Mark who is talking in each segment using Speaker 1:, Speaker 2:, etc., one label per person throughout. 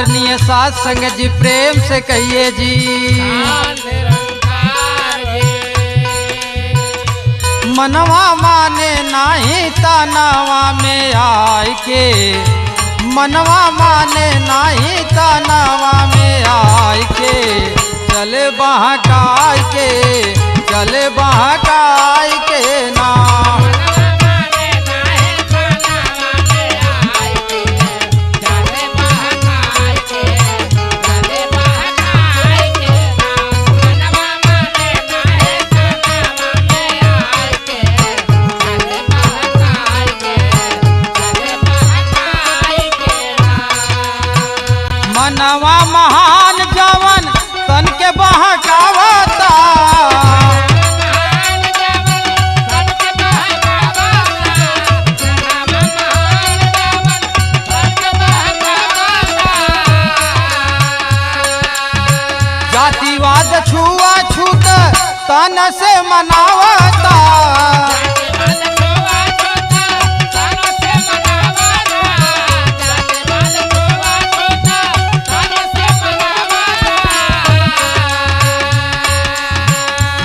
Speaker 1: आदरणीय साथ संगत जी प्रेम से कहिए जी। मनवा माने नाही तनवा में आय के, मनवा माने नाही तनवा में आय के, चले बहकाय के, चले बहकाय के ना। मनवा महान जवन तन के बहकावता, जातिवाद छुआछूत तन से मनावता,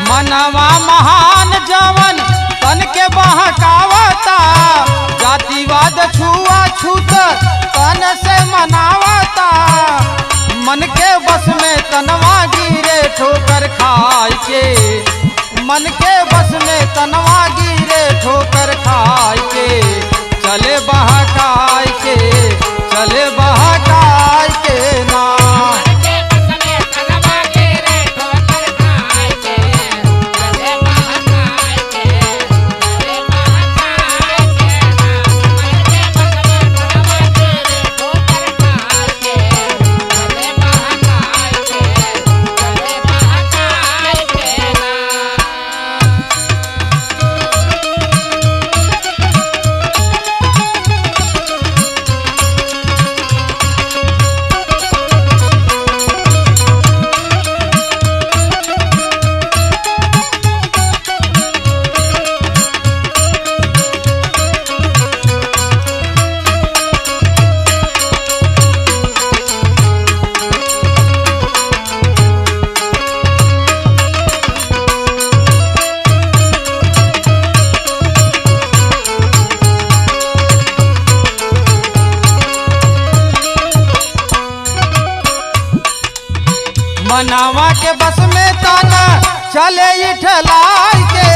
Speaker 1: मनवा महान जवन तन के बहकावता, जातिवाद छुआछूत तन से मनावता, मन के बस में तनवा गिरे ठोकर खाय के, मन के बस में तनवा गिरे ठोकर खाय के, चले बहकाय के, चले बहकाय के ना। मनवा के बस में ताना चले इठलाई के,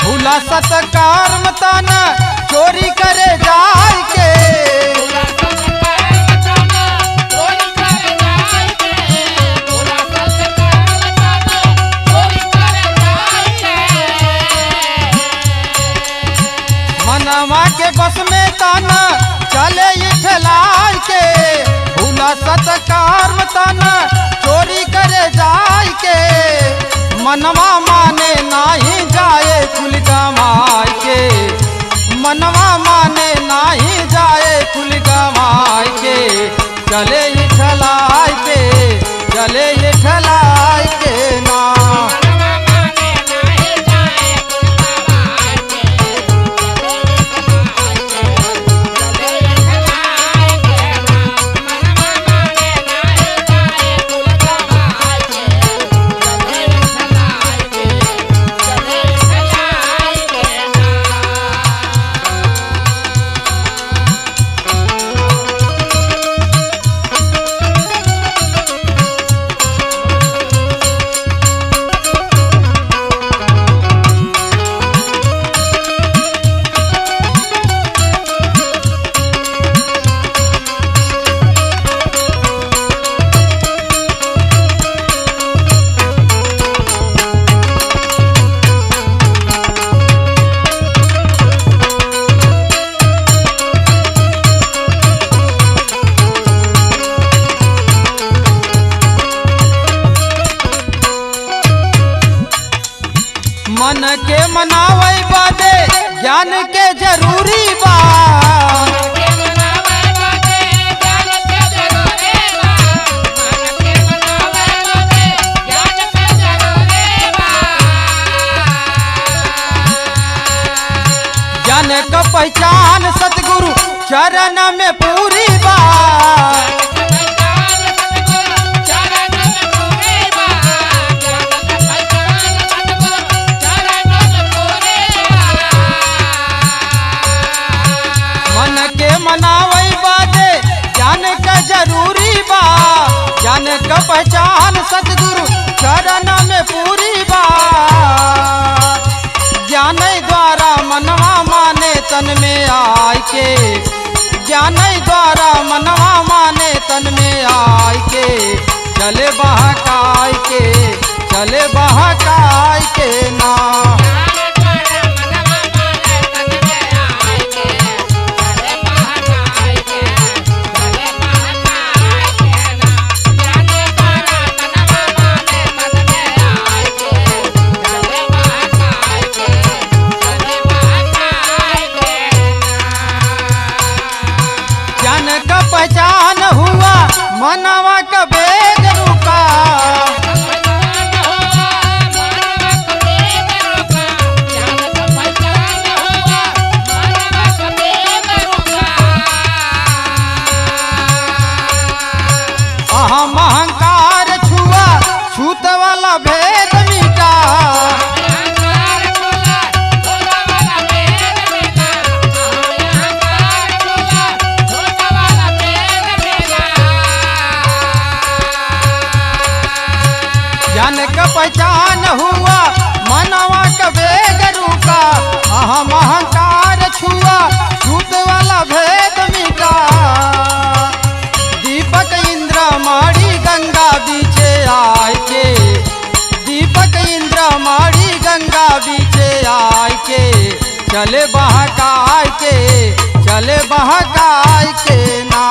Speaker 1: भूला सत्कार में ताना चोरी करे जाय के, मनवा के बस में ताना चले इठलाई के, भूला सत्कार में ताना चोरी करे जाय के, मनवा माने नाही जाए कुल गमाय के, मनवा माने नाही जाए कुल गमाय के, चले इठलाई के, चले इठलाई के ना। मन के मनावे बादे ज्ञान के जरूरी बा, का पहचान सतगुरु चरण में पूरी बा। मन के मनावई बादे ज्ञान का जरूरी बा। ज्ञान का पहचान सतगुरु चरण में पूरी बा। ज्ञान द्वारा मनवा माने तन में आय के। ज्ञान द्वारा मनवा माने तन में आय के। चले बहकाय के, चले बहकाय के ना। पहचान हुआ मनवा का वेग रुका। अहम अहंकार छुआ, छूत वाला भेद मिटा। ज्ञान का पहचान हुआ मनवा का वेग रुका। अहम अहंकार छुआ, छूत वाला भेद मिटा। दीपक इंद्र माड़ी गंगा बीचे आय के। दीपक इंद्र माड़ी गंगा बीचे आय के। चले बहकाय के, चले बहकाय के ना।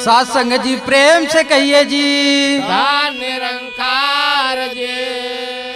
Speaker 1: साथ संग जी प्रेम से कहिए जी।